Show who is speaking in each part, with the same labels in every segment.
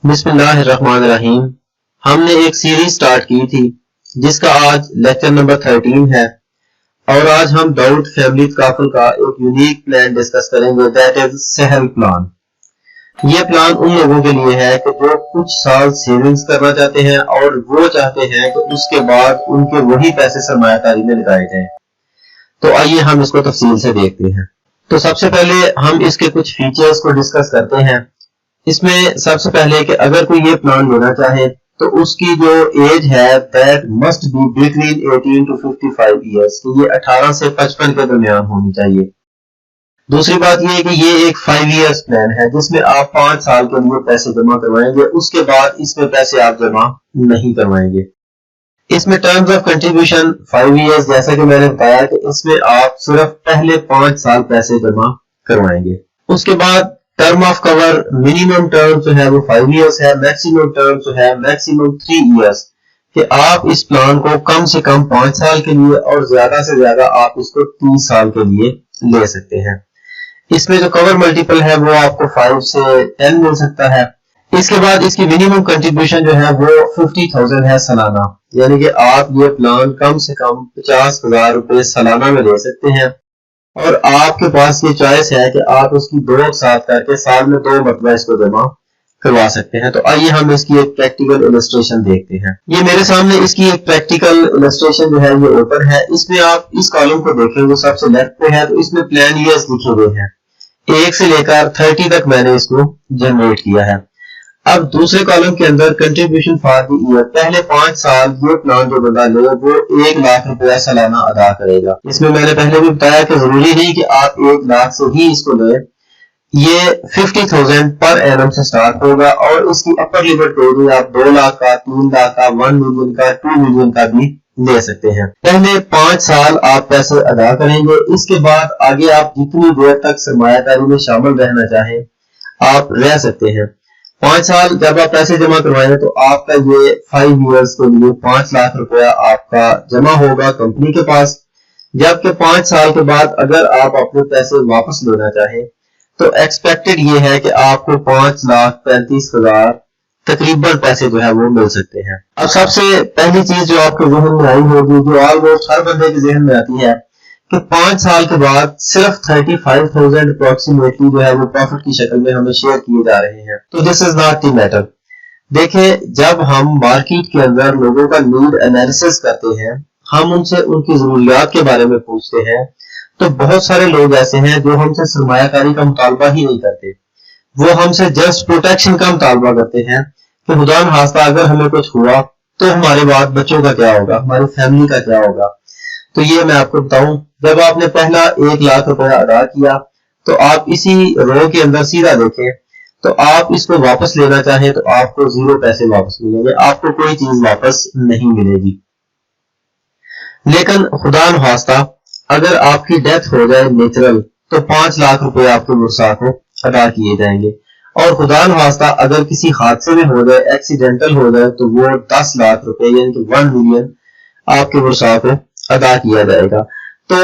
Speaker 1: बिस्मिल्लाहिर्रहमानिर्रहीम। हमने एक सीरीज स्टार्ट की थी जिसका आज लेक्चर नंबर 13 है और आज हम दाऊद फैमिली तकाफुल का एक यूनिक प्लान डिस्कस करेंगे, दैट इज सहल प्लान। ये प्लान उन लोगों के लिए है कि जो कुछ साल सेविंग्स करना चाहते हैं और वो चाहते हैं कि उसके बाद उनके वही पैसे सरमायाकारी में लगाए जाएं। तो आइए हम इसको तफसील से देखते हैं। तो सबसे पहले हम इसके कुछ फीचर्स को डिस्कस करते हैं। इसमें सबसे पहले कि अगर कोई ये प्लान लेना चाहे तो उसकी जो एज है that must be between 18 to 55 years, कि ये 18 से 55 के दरमियान होनी चाहिए। दूसरी बात ये है कि ये एक 5 ईयर्स प्लान है जिसमें आप 5 साल के लिए पैसे जमा करवाएंगे, उसके बाद इसमें पैसे आप जमा नहीं करवाएंगे। इसमें टर्म्स ऑफ कंट्रीब्यूशन 5 ईयर्स, जैसा कि मैंने बताया कि इसमें आप सिर्फ पहले 5 साल पैसे जमा करवाएंगे। उसके बाद term of cover, minimum term जो है वो 5 ईयर्स है, मैक्सिमम टर्म जो है मैक्सिमम 3 ईयर्स, कि आप इस प्लान को कम से कम 5 साल के लिए और ज्यादा से ज्यादा आप इसको 30 साल के लिए ले सकते हैं। इसमें जो कवर मल्टीपल है वो आपको 5 से 10 मिल सकता है। इसके बाद इसकी मिनिमम कंट्रीब्यूशन जो है वो 50,000 है सालाना, यानी कि आप ये प्लान कम से कम 50,000 रुपए सालाना में ले सकते हैं और आपके पास ये चॉइस है कि आप उसकी 2 साथ करके साल में 2 मरतबा इसको जमा करवा सकते हैं। तो आइए हम इसकी एक प्रैक्टिकल इलस्ट्रेशन देखते हैं। ये मेरे सामने इसकी एक प्रैक्टिकल इलस्ट्रेशन जो है ये ओपन है। इसमें आप इस कॉलम को देखें जो सबसे लेफ्ट पे है, तो इसमें प्लान ईयर्स लिखे हुए हैं, 1 से लेकर 30 तक मैंने इसको जनरेट किया है। अब दूसरे कॉलम के अंदर कंट्रीब्यूशन फॉर द ईयर, पहले 5 साल ये प्लान जो बंदा ले वो 1 लाख रुपया सालाना अदा करेगा। इसमें मैंने पहले भी बताया कि जरूरी नहीं कि आप 1 लाख से ही इसको ले, ये 50,000 पर एनम से स्टार्ट होगा और इसकी अपर लिमिट होगी आप 2 लाख का, 3 लाख का, 1 मिलियन का, 2 मिलियन का भी ले सकते हैं। पहले 5 साल आप पैसे अदा करेंगे, इसके बाद आगे आप जितनी देर तक सरमायाकारी में शामिल रहना चाहें आप रह सकते हैं। 5 साल जब आप पैसे जमा करवाएंगे तो आपका ये 5 ईयर्स के लिए 5 लाख रुपया आपका जमा होगा कंपनी के पास। जबकि 5 साल के बाद अगर आप अपने पैसे वापस लेना चाहें तो एक्सपेक्टेड ये है कि आपको 5,35,000 तकरीबन पैसे जो है वो मिल सकते हैं। अब सबसे पहली चीज जो आपके जहन में आई होगी, जो ऑलमोस्ट हर बंदे के जहन में आती है, कि 5 साल के बाद सिर्फ 35,000 अप्रोक्सीमेटली जो है वो प्रॉफिट की शक्ल में हमें शेयर किए जा रहे हैं। तो this is not the matter. देखें, जब हम मार्केट के अंदर लोगों का नीड एनालिसिस करते हैं, हम उनसे उनकी जरूरियात के बारे में पूछते हैं, तो बहुत सारे लोग ऐसे हैं जो हमसे सरमायाकारी का मुतालबा ही नहीं करते। वो हमसे जस्ट प्रोटेक्शन का मुतालबा करते हैं कि खुदा न खास्ता अगर हमें कुछ हुआ तो हमारे बाद बच्चों का क्या होगा, हमारी फैमिली का क्या होगा। तो ये मैं आपको बताऊं, जब आपने पहला 1 लाख रुपया अदा किया तो आप इसी रो के अंदर सीधा देखें, तो आप इसको वापस लेना चाहें तो आपको 0 पैसे वापस मिलेंगे, आपको कोई चीज वापस नहीं मिलेगी। लेकिन खुदा न खास्ता अगर आपकी डेथ हो जाए नेचुरल तो 5 लाख रुपए आपके वर्सा को अदा किए जाएंगे, और खुदा न खास्ता अगर किसी हादसे में हो जाए, एक्सीडेंटल हो जाए, तो वो 10 लाख रुपए यानी कि 1 मिलियन आपके वर्सा को अदा किया जाएगा। तो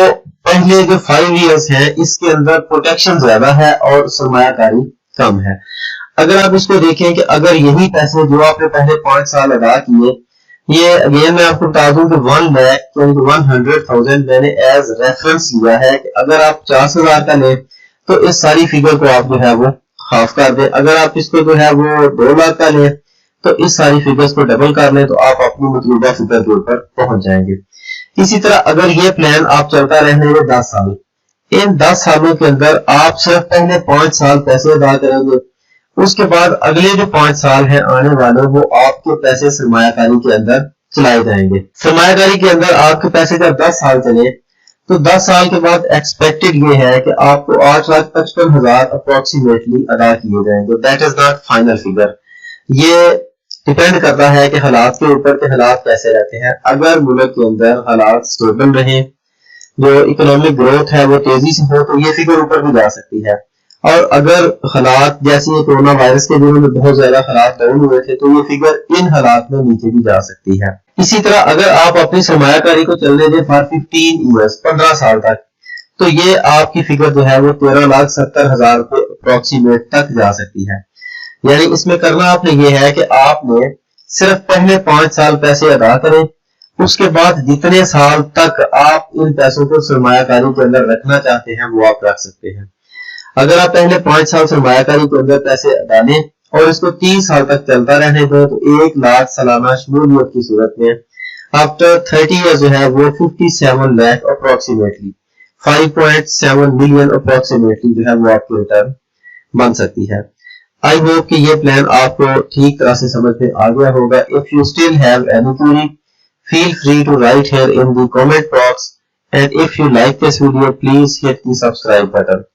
Speaker 1: पहले जो 5 ईयर्स है इसके अंदर प्रोटेक्शन ज्यादा है और सरमायाकारी कम है। अगर आप इसको देखें कि अगर यही पैसे जो आपने पहले 5 साल अदा किए, ये अगेन मैं आपको बता दूं कि 1,100,000 मैंने एज रेफरेंस लिया है कि अगर आप 50,000 का लें तो इस सारी फिगर को आप जो है वो हाफ कर दें। अगर आप इसको जो है वो 2 लाख का लें तो इस सारी फिगर्स को डबल कर लें तो आप अपनी मतलूबा फिगर के ऊपर पहुंच जाएंगे। इसी तरह अगर ये प्लान आप चलता रहने में 10 साल, इन 10 सालों के अंदर आप सिर्फ पहले 5 साल पैसे अदा करेंगे, उसके बाद अगले जो 5 साल हैं आने वाले वो आपके पैसे सरमायाकारी के अंदर चलाए जाएंगे। सरमायाकारी के अंदर आपके पैसे जब 10 साल चले तो 10 साल के बाद एक्सपेक्टेड ये है कि आपको 8,55,000 अप्रोक्सीमेटली अदा किए जाएंगे। That is not final figure, ये डिपेंड करता है कि हालात के ऊपर के हालात कैसे रहते हैं। अगर मुल्क के अंदर हालात स्टेबल रहे, जो इकोनॉमिक ग्रोथ है वो तेजी से हो, तो ये फिगर ऊपर भी जा सकती है। और अगर हालात जैसे कोरोना वायरस के दिनों में बहुत ज्यादा हालात डाउन हुए थे तो ये फिगर इन हालात में नीचे भी जा सकती है। इसी तरह अगर आप अपनी सरमायाकारी को चलने दें फॉर 15 ईयर्स, 15 साल तक, तो ये आपकी फिगर जो है वो 13,70,000 अप्रोक्सीमेट तक जा सकती है। یعنی اس میں کرنا آپ نے یہ ہے کہ آپ نے صرف پہلے 5 سال پیسے ادا کریں، اس کے بعد جتنے سال تک آپ ان پیسوں کو سرمایہ کاری کے اندر رکھنا چاہتے ہیں وہ آپ رکھ سکتے ہیں۔ اگر آپ پہلے 5 سال سرمایہ کاری کے اندر پیسے ڈالیں اور اس کو 3 سال تک چلتا رہنے دو تو 1 لاکھ سالانہ شمولیت کی صورت میں آفٹر 30 ایئر جو ہے وہ 57 لاکھ اپروکسیمیٹلی 5.7 ملین اپروکسیمیٹلی جو ہے وہ آپ کی ریٹرن بن سکتی ہے۔ I hope کہ یہ پلان آپ کو ٹھیک طرح سے سمجھ میں آ گیا ہوگا۔ If you still have any query, feel free to write here in the comment box, and if you like this video, please hit the subscribe button.